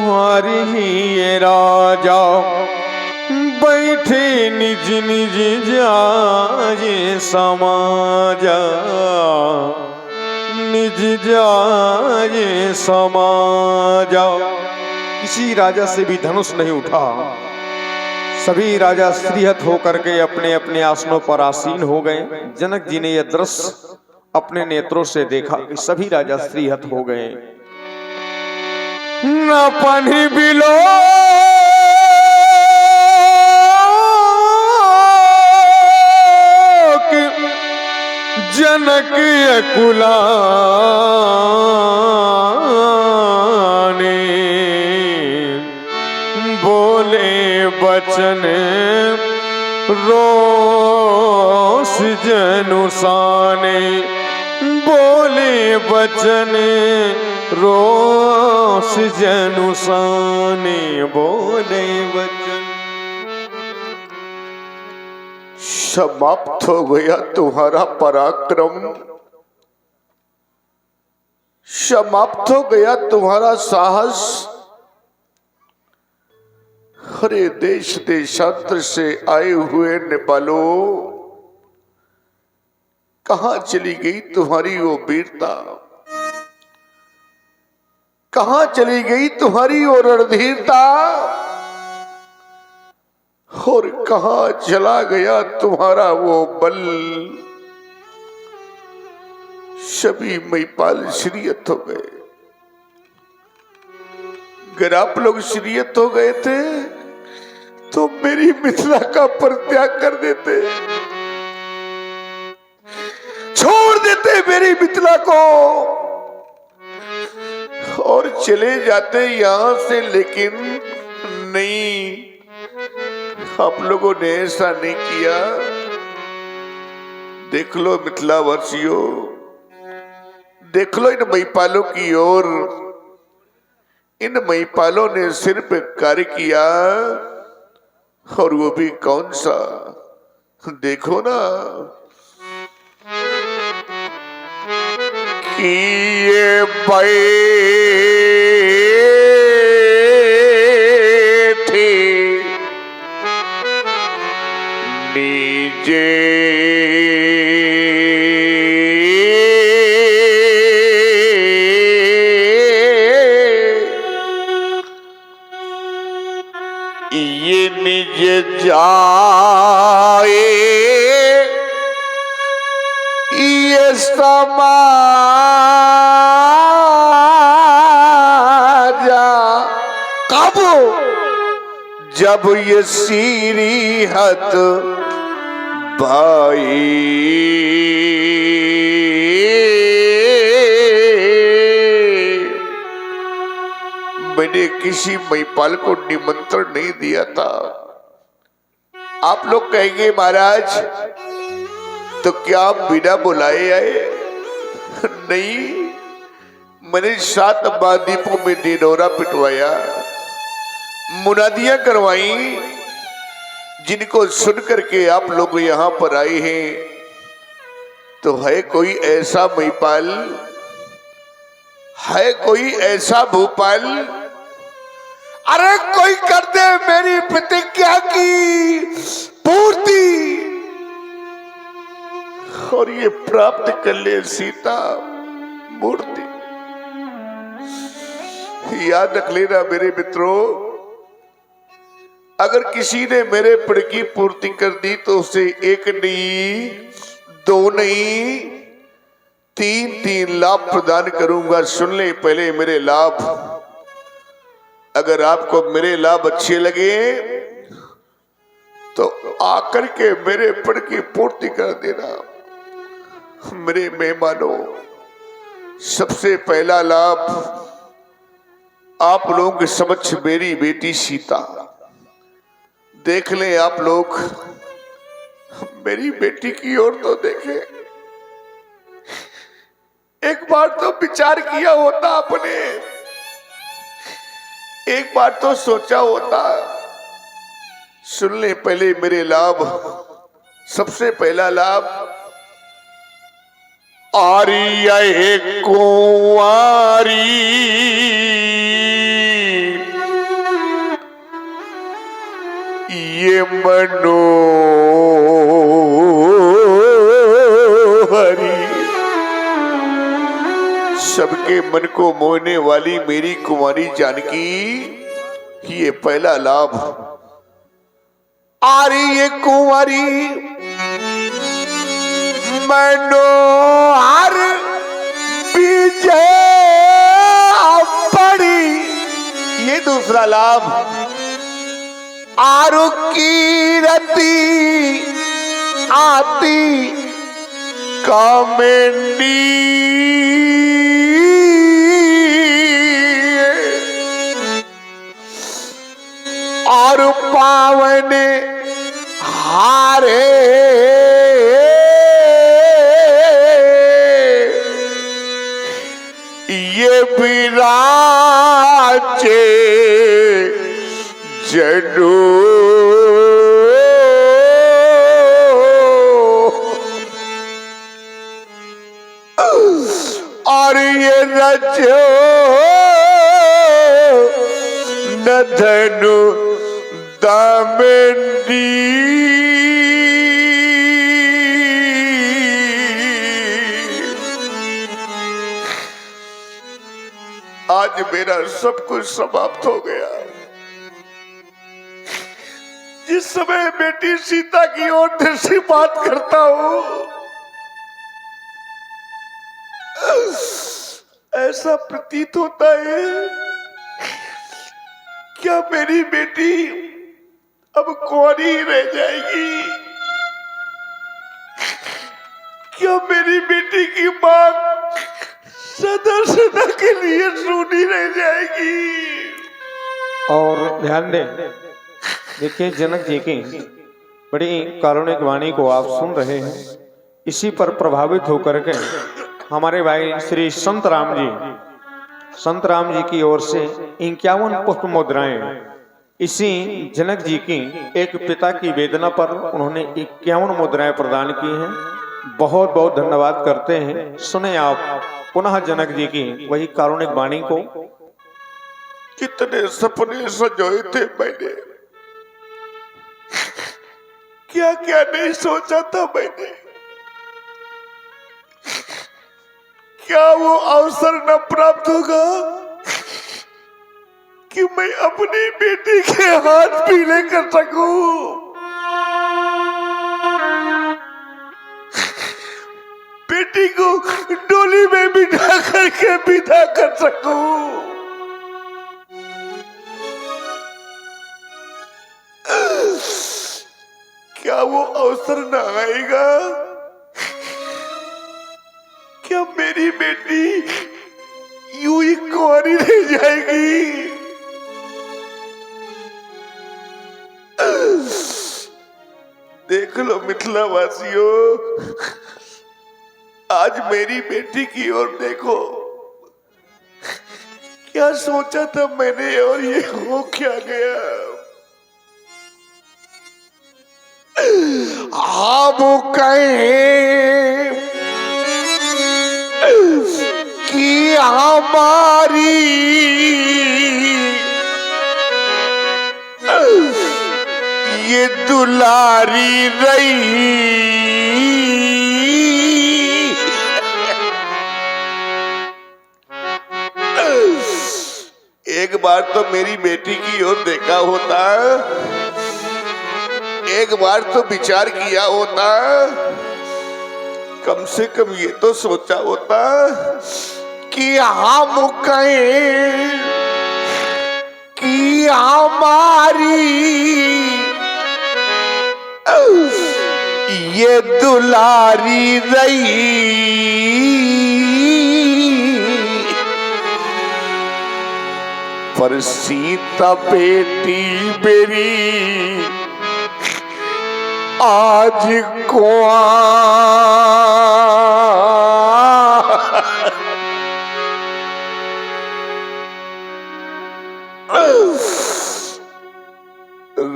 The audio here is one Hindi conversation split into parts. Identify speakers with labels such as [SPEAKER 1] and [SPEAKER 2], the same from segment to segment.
[SPEAKER 1] तुम्हारी ही ये राजा बैठे निज निज जाए समाजा, निज जाए समाजा। किसी राजा से भी धनुष नहीं उठा, सभी राजा श्रीहत होकर के अपने अपने आसनों पर आसीन हो गए। जनक जी ने यह दृश्य अपने नेत्रों से देखा कि सभी राजा श्रीहत हो गए। न पानी बिलो जनक अकुलाने, बोले बचन रोष जनुसाने, बोले बचन रोष जनुसाने, बोले बचन।
[SPEAKER 2] समाप्त हो गया तुम्हारा पराक्रम, समाप्त हो गया तुम्हारा साहस। हरे देश देशांतर से आए हुए नेपालो, कहां चली गई तुम्हारी वो वीरता, कहां चली गई तुम्हारी वो रणधीरता, और कहां चला गया तुम्हारा वो बल। सभी महिपाल श्रीयत हो गए। अगर आप लोग श्रीयत हो गए थे तो मेरी मिथिला का परित्याग कर देते, छोड़ देते मेरी मिथिला को और चले जाते यहां से। लेकिन नहीं, आप लोगों ने ऐसा नहीं किया। देख लो मिथिला वासियों, देख लो इन महिपालों की ओर। इन महिपालों ने सिर पे कार्य किया, और वो भी कौन सा, देखो ना कि ये बैठे नीचे ये निज जाए ये समाजा। कब? जब ये सीरीहत भाई मैंने किसी महिपाल को निमंत्रण नहीं दिया था। आप लोग कहेंगे महाराज तो क्या आप बिना बुलाए आए? नहीं, मैंने 7 महाद्वीपों में दिनौरा पिटवाया, मुनादियां करवाई, जिनको सुन करके आप लोग यहां पर आए हैं। तो है कोई ऐसा महिपाल, है कोई ऐसा भूपाल, अरे कोई कर दे मेरी प्रतिज्ञा की पूर्ति और ये प्राप्त कर ले सीता मूर्ति। याद रख लेना मेरे मित्रों, अगर किसी ने मेरे प्रण की पूर्ति कर दी तो उसे 1 नहीं, 2 नहीं, 3 लाभ प्रदान करूंगा। सुन ले पहले मेरे लाभ। अगर आपको मेरे लाभ अच्छे लगे तो आकर के मेरे प्रण की पूर्ति कर देना। मेरे मेहमानों, सबसे पहला लाभ आप लोगों के समक्ष मेरी बेटी सीता। देख लें आप लोग, मेरी बेटी की ओर तो देखें। एक बार तो विचार किया होता आपने, एक बार तो सोचा होता। सुन ले पहले मेरे लाभ। सबसे पहला लाभ, आरी कुंवारी ये मनोहरी सबके मन को मोहने वाली मेरी कुंवारी जानकी, ये पहला लाभ। आ रही ये कुंवारी मनोहर विजय पड़ी, ये दूसरा लाभ। आरु कीरती आती कामेंडी, और पावन हारे ये विराजे जनु, और ये रजो न धनु दामेंडी। आज मेरा सब कुछ समाप्त हो गया। जिस समय बेटी सीता की ओर दृष्टिपात करता हूं, ऐसा प्रतीत होता है क्या मेरी बेटी अब कुंवारी ही रह जाएगी? क्या मेरी बेटी की मां सदा सदा के लिए सूनी रह जाएगी?
[SPEAKER 1] और ध्यान दें, देखिए जनक जी की बड़ी कारुणिक वाणी को आप सुन रहे हैं। इसी पर प्रभावित होकर के हमारे भाई श्री संत राम जी की ओर से 51 पुष्प मुद्राएं इसी जनक जी की एक पिता की वेदना पर उन्होंने 51 मुद्राएं प्रदान की हैं। बहुत बहुत धन्यवाद करते हैं। सुने आप पुनः जनक जी की वही कारुणिक वाणी को।
[SPEAKER 2] कितने सपने सजोए थे मैंने, क्या क्या नहीं सोचा था मैंने। क्या वो अवसर न प्राप्त होगा कि मैं अपनी बेटी के हाथ पीले कर सकूं? बेटी को डोली में बिठा करके विदा कर सकूं? क्या वो अवसर न आएगा? क्या मेरी बेटी यूं ही कुंवारी रह जाएगी? देख लो मिथिला वासियों, आज मेरी बेटी की ओर देखो। क्या सोचा था मैंने और ये हो क्या गया? हम कहें कि हमारी ये दुलारी रही, एक बार तो मेरी बेटी की ओर देखा होता, एक बार तो विचार किया होता, कम से कम ये तो सोचा होता कि हम कहें कि हमारी ये दुलारी रही। पर सीता बेटी मेरी आज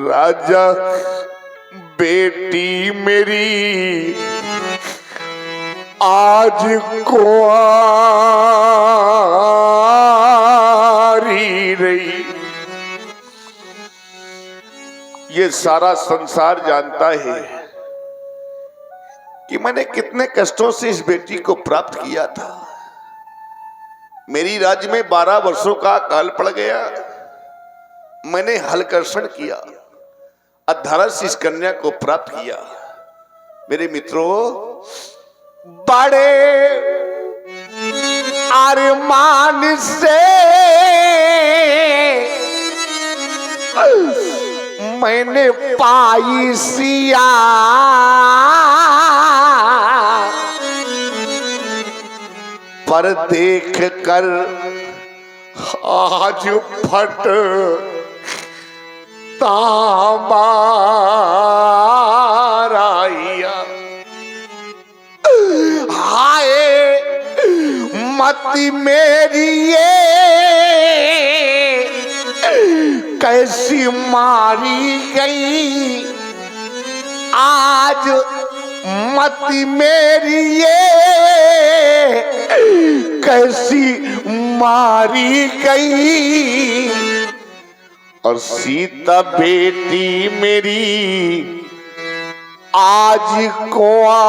[SPEAKER 2] राजा बेटी मेरी आज कुंवारी रही। ये सारा संसार जानता है कि मैंने कितने कष्टों से इस बेटी को प्राप्त किया था। मेरी राज्य में 12 वर्षों का काल पड़ गया। मैंने हलकर्षण किया, अधर्म से इस कन्या को प्राप्त किया। मेरे मित्रों, बड़े अरमान से मैंने पाई सिया, पर देख कर आज फट तामाराया। हाय मति मेरी ये कैसी मारी गई, आज मति मेरी ये कैसी मारी गई। और सीता बेटी मेरी आज कुंवारी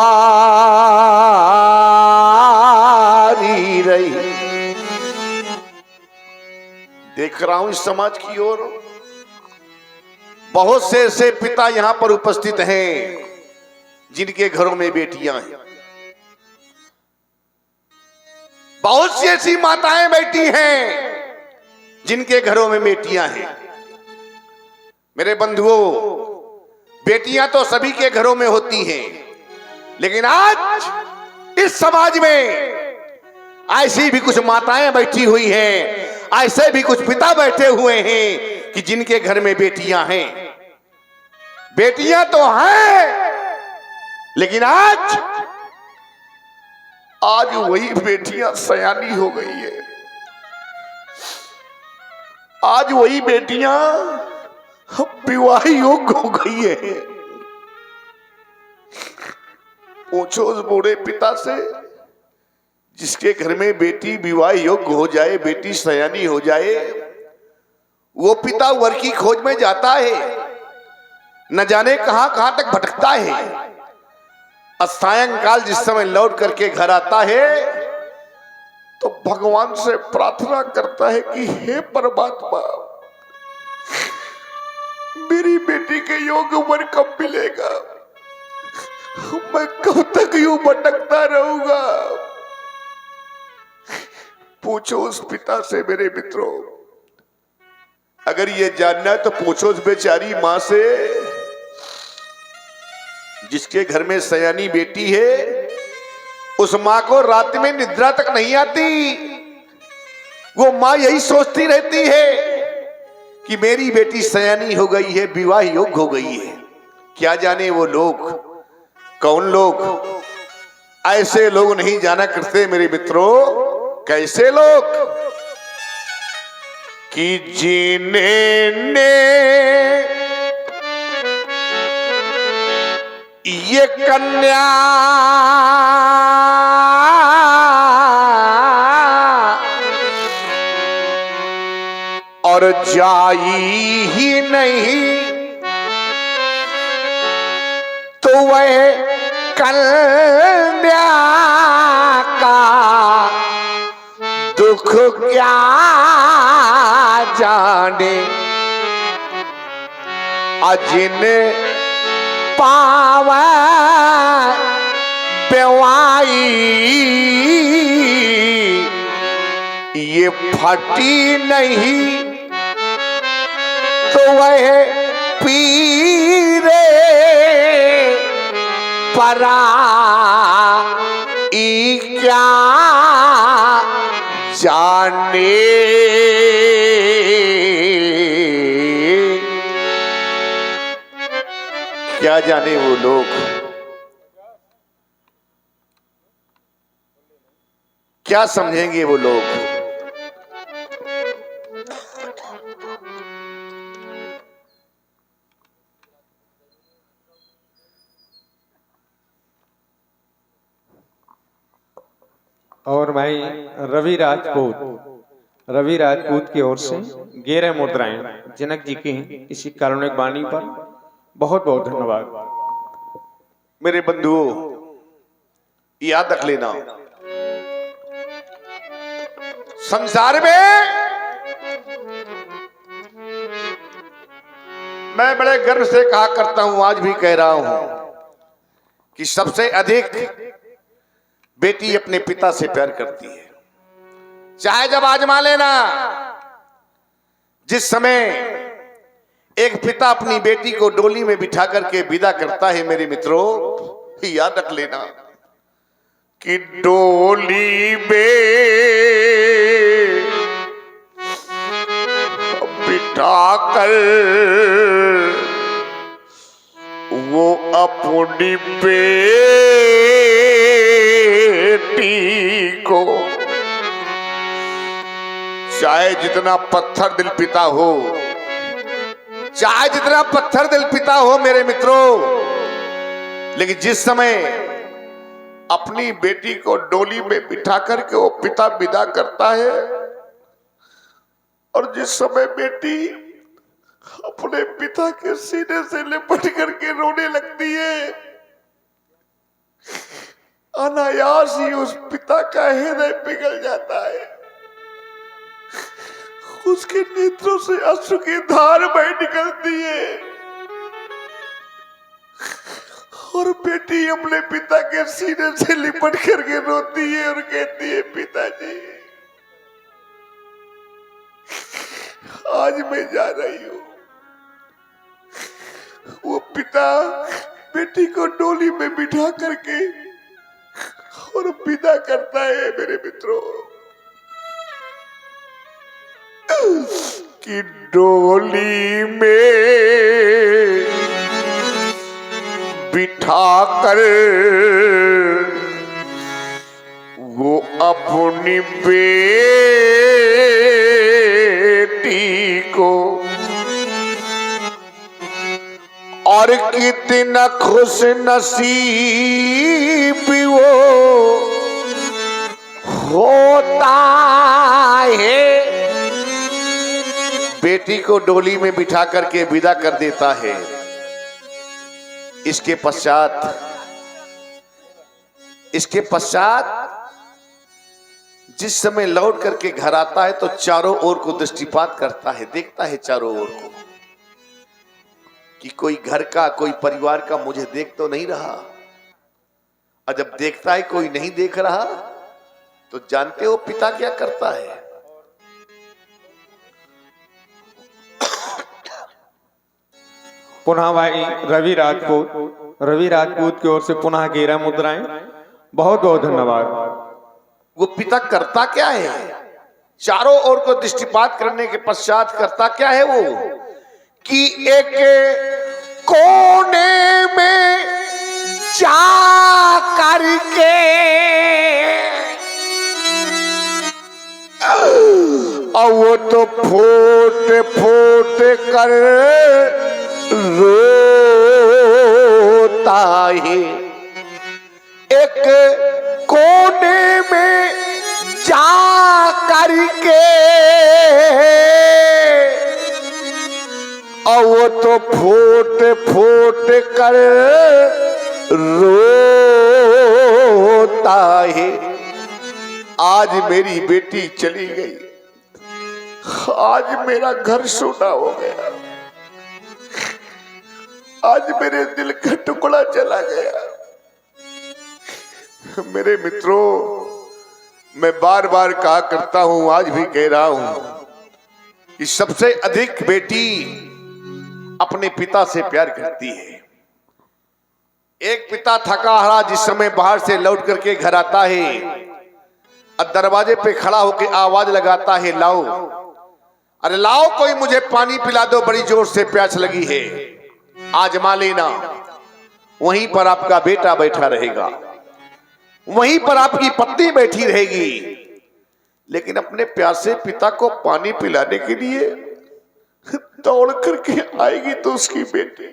[SPEAKER 2] रही। देख रहा हूं इस समाज की ओर बहुत से ऐसे पिता यहां पर उपस्थित हैं जिनके घरों में बेटियां हैं। बहुत सी ऐसी माताएं बैठी हैं जिनके घरों में बेटियां हैं। मेरे बंधुओं, बेटियां तो सभी के घरों में होती हैं, लेकिन आज इस समाज में ऐसी भी कुछ माताएं बैठी हुई हैं, ऐसे भी कुछ पिता बैठे हुए हैं कि जिनके घर में बेटियां हैं। बेटियां तो हैं, लेकिन आज वही बेटियां सयानी हो गई है। आज वही बेटियां विवाह योग्य हो गई है। पूछो उस बूढ़े पिता से जिसके घर में बेटी विवाह योग्य हो जाए, बेटी सयानी हो जाए, वो पिता वर की खोज में जाता है, न जाने कहां कहां तक भटकता है। सायंकाल जिस समय लौट करके घर आता है तो भगवान से प्रार्थना करता है कि हे परमात्मा, मेरी बेटी के योग्य वर कब मिलेगा? मैं कब तक यूं भटकता रहूंगा? पूछो उस पिता से मेरे मित्रों। अगर ये जानना है तो पूछो उस बेचारी मां से जिसके घर में सयानी बेटी है। उस मां को रात में निद्रा तक नहीं आती। वो मां यही सोचती रहती है कि मेरी बेटी सयानी हो गई है, विवाह योग्य हो गई है। क्या जाने वो लोग कौन लोग? ऐसे लोग नहीं जाना करते मेरे मित्रों। कैसे लोग कि जिन्हें ये कन्या और जाई ही नहीं तो वह कन्या का दुख क्या जाने। अजिन पावे बेवाई ये फटी नहीं तो वह पीरे परा क्या जाने। क्या जाने वो लोग, क्या समझेंगे वो लोग।
[SPEAKER 1] और भाई रवि राजपूत की ओर से 11 मुद्राएं जनक जी की इसी कारुणिक वाणी पर बहुत बहुत धन्यवाद।
[SPEAKER 2] मेरे बंधुओं, याद रख लेना, संसार में मैं बड़े गर्व से कहा करता हूं, आज भी कह रहा हूं कि सबसे अधिक बेटी अपने पिता से प्यार करती है। चाहे जब आजमा लेना, जिस समय एक पिता अपनी बेटी को डोली में बिठा करके विदा करता है, मेरे मित्रों याद रख लेना कि डोली में बिठा कर वो अपनी बेटी को, चाहे जितना पत्थर दिल पिता हो, चाहे जितना पत्थर दिल पिता हो मेरे मित्रों, लेकिन जिस समय अपनी बेटी को डोली में बिठा करके वो पिता विदा करता है, और जिस समय बेटी अपने पिता के सीने से लिपट करके रोने लगती है, अनायास ही उस पिता का हृदय पिघल जाता है, उसके नेत्रों से अश्रु की धार बह निकलती है, और बेटी अपने पिता के सीने से लिपट करके रोती है और कहती है, पिताजी आज मैं जा रही हूं। वो पिता बेटी को डोली में बिठा करके और विदा करता है मेरे मित्रों, कि डोली में बिठा कर वो अपनी बेटी को, और कितना खुश नसीब वो होता है, बेटी को डोली में बिठा करके विदा कर देता है। इसके पश्चात जिस समय लौट करके घर आता है तो चारों ओर को दृष्टिपात करता है, देखता है चारों ओर को कि कोई घर का, कोई परिवार का मुझे देख तो नहीं रहा। और जब देखता है कोई नहीं देख रहा तो जानते हो पिता क्या करता है?
[SPEAKER 1] पुनः भाई रवि राजपूत की ओर से पुनः 11 मुद्राएं। बहुत बहुत धन्यवाद।
[SPEAKER 2] वो पिता करता क्या है? चारों ओर को दृष्टिपात करने के पश्चात करता क्या है वो, कि एक कोने में जा करके और वो तो फोट फोट कर रोता है। एक कोने में जा करके और वो तो फोट फोट कर रोता है। आज मेरी बेटी चली गई, आज मेरा घर सूना हो गया, आज मेरे दिल का टुकड़ा चला गया। मेरे मित्रों, मैं बार बार कहा करता हूं, आज भी कह रहा हूं कि सबसे अधिक बेटी अपने पिता से प्यार करती है। एक पिता थका हारा जिस समय बाहर से लौट करके घर आता है और दरवाजे पे खड़ा होकर आवाज लगाता है, लाओ, अरे लाओ, कोई मुझे पानी पिला दो, बड़ी जोर से प्यास लगी है, आजमा लेना। वहीं पर आपका बेटा बैठा रहेगा, वहीं पर आपकी पत्नी बैठी रहेगी, लेकिन अपने प्यासे पिता को पानी पिलाने के लिए दौड़ करके आएगी तो उसकी बेटी,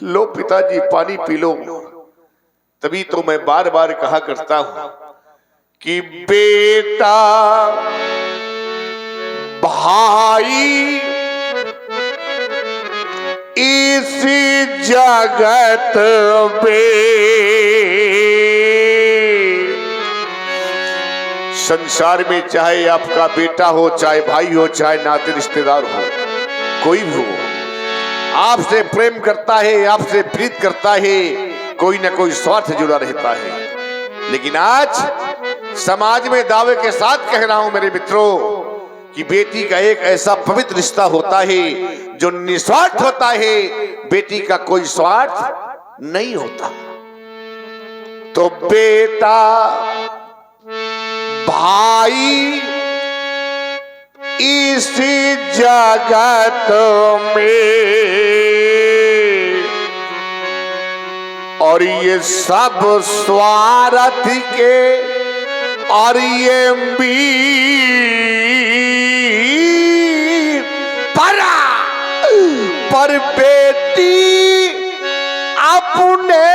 [SPEAKER 2] लो पिताजी पानी पी लो। तभी तो मैं बार बार कहा करता हूं कि बेटा भाई इसी जगत में संसार में चाहे आपका बेटा हो, चाहे भाई हो, चाहे नाते रिश्तेदार हो, कोई भी हो, आपसे प्रेम करता है, आपसे प्रीत करता है, कोई ना कोई स्वार्थ जुड़ा रहता है। लेकिन आज समाज में दावे के साथ कह रहा हूं मेरे मित्रों कि बेटी का एक ऐसा पवित्र रिश्ता होता है जो निस्वार्थ होता है, बेटी का कोई स्वार्थ नहीं होता। तो बेटा भाई इस जगत में, और ये सब स्वार्थ के और ये पर बेटी अपने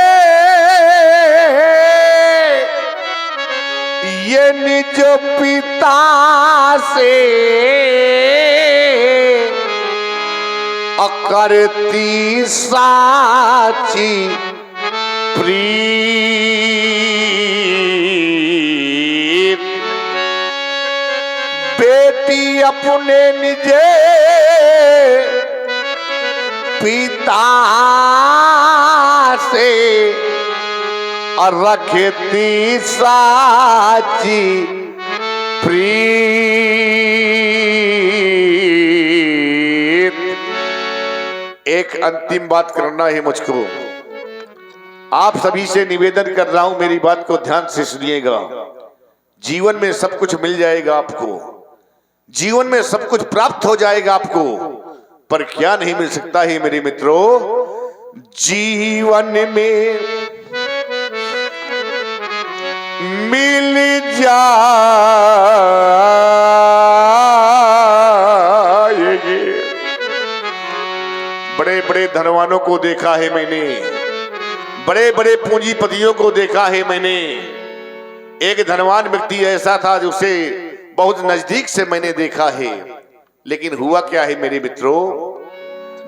[SPEAKER 2] ये निज पिता से करती साची प्रीत। बेटी अपने निजे पिता से और रखती साची प्रीत। एक अंतिम बात करना है मुझको, आप सभी से निवेदन कर रहा हूं, मेरी बात को ध्यान से सुनिएगा। जीवन में सब कुछ मिल जाएगा आपको, जीवन में सब कुछ प्राप्त हो जाएगा आपको, पर क्या नहीं मिल सकता है मेरे मित्रों? जीवन में मिल जाएगी। बड़े बड़े धनवानों को देखा है मैंने, बड़े बड़े पूंजीपतियों को देखा है मैंने। एक धनवान व्यक्ति ऐसा था जो उसे बहुत नजदीक से मैंने देखा है, लेकिन हुआ क्या है मेरे मित्रों?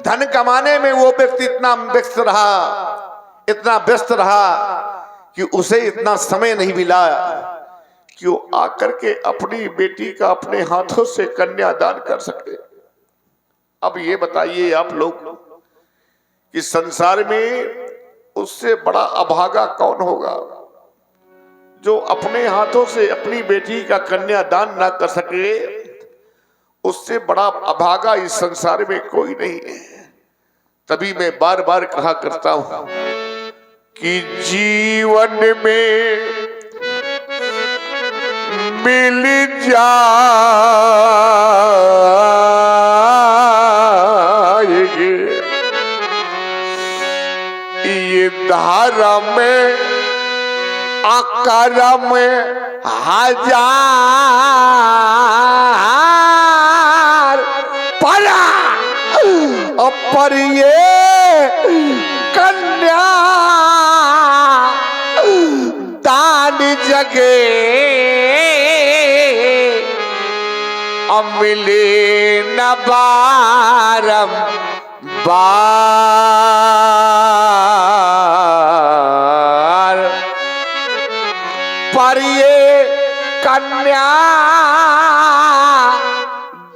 [SPEAKER 2] धन कमाने में वो व्यक्ति इतना व्यस्त रहा, इतना व्यस्त रहा कि उसे इतना समय नहीं मिला कि वो आकर के अपनी बेटी का अपने हाथों से कन्यादान कर सके। अब ये बताइए आप लोग कि संसार में उससे बड़ा अभागा कौन होगा जो अपने हाथों से अपनी बेटी का कन्यादान ना कर सके? उससे बड़ा अभागा इस संसार में कोई नहीं है। तभी मैं बार बार कहा करता हूं कि जीवन में मिल जाएगी ये धर्म अकर्म हजार पर ये कन्या दान जगे मिले न बारम बार, पर ये कन्या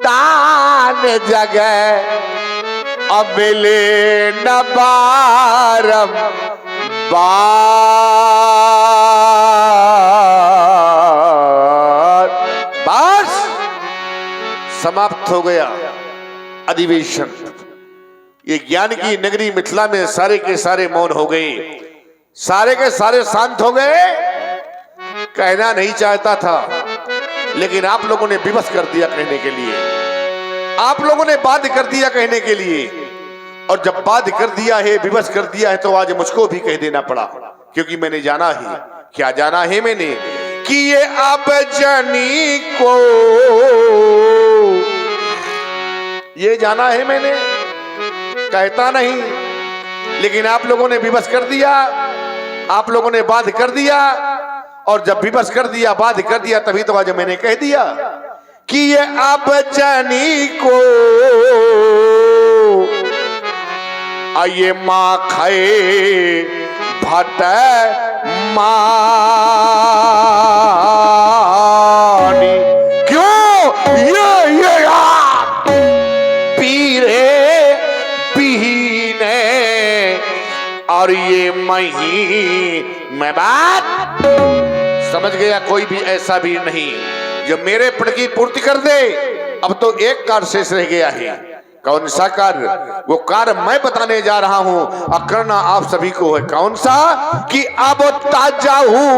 [SPEAKER 2] दान जगे मिले न बारम बार। बस समाप्त हो गया अधिवेशन। ये ज्ञान की नगरी मिथिला में सारे के सारे मौन हो गए, सारे के सारे शांत हो गए। कहना नहीं चाहता था, लेकिन आप लोगों ने विवश कर दिया कहने के लिए, आप लोगों ने बाध्य कर दिया कहने के लिए। और जब बाध्य कर दिया है, विवश कर दिया है, तो आज मुझको भी कह देना पड़ा, क्योंकि मैंने जाना है। क्या जाना है मैंने? कि ये अब जनी को, ये जाना है मैंने, कहता नहीं, लेकिन आप लोगों ने विवश कर दिया, आप लोगों ने बाध्य कर दिया। और जब विवश कर दिया, बाध्य कर दिया, तभी तो आज मैंने कह दिया कि ये अब जनी को आइए माँ खाए भट मानी। क्यों ये पीरे पीने और ये मही मैं बात समझ गया। कोई भी ऐसा भी नहीं जो मेरे पद की पूर्ति कर दे। अब तो एक कार्य शेष रह गया है। कौन सा कार्य? वो कार्य मैं बताने जा रहा हूं और करना आप सभी को है। कौन सा? कि अब ताजा हूं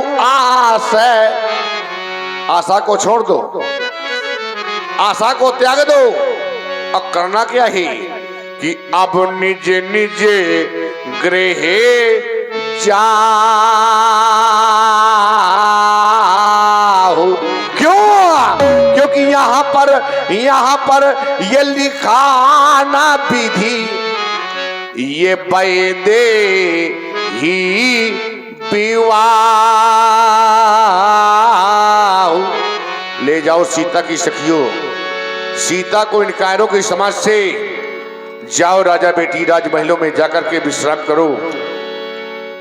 [SPEAKER 2] आशा को छोड़ दो, आशा को त्याग दो। और करना क्या है कि अब निजे निजे गृह जाओ। क्यों? क्योंकि यहाँ पर ये लिखा ना विधि, ये बैदे ही विवाह। ले जाओ सीता की सखियों, सीता को इन कायरों की समाज से जाओ राजा बेटी राजमहलों में जाकर के विश्राम करो।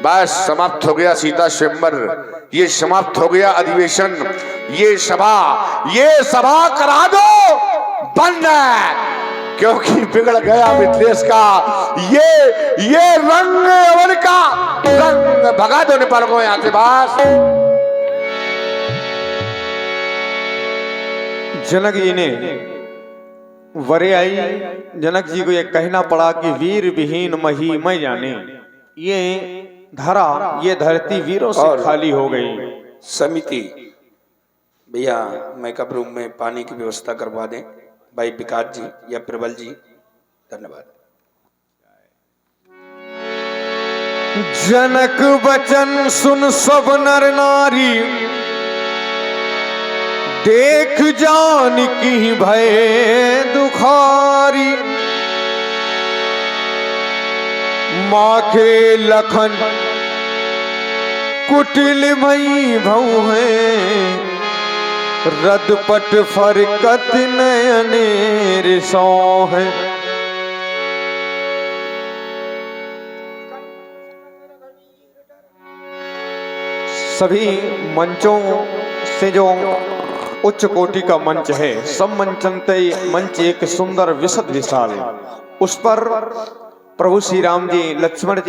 [SPEAKER 2] बस समाप्त हो गया सीता स्वयंवर, ये समाप्त हो गया अधिवेशन, ये सभा करा दो बंद, क्योंकि बिगड़ गया मिथिलेश का ये रंग अवन का रंग। भगा दो नेपाल को यहाँ से बस।
[SPEAKER 1] जनक जी ने वरे आई, जनक जी को ये कहना पड़ा कि वीर विहीन मही मैं जाने। ये धरा, ये धरती वीरों से खाली हो गई।
[SPEAKER 3] समिति भैया मेकअप रूम में पानी की व्यवस्था करवा दें, भाई विकास जी या प्रबल जी, धन्यवाद।
[SPEAKER 1] जनक वचन सुन सब नर नारी, देख जान की भय दुखारी। माखे लखन कुटिल मई भऊ है, रदपट फरकत नयने रिसौ है। सभी मंचों से जो उच्च कोटि का मंच है, सब मंचनते मंच एक सुंदर विशद विशाल, उस पर प्रभु श्री राम जी लक्ष्मण जी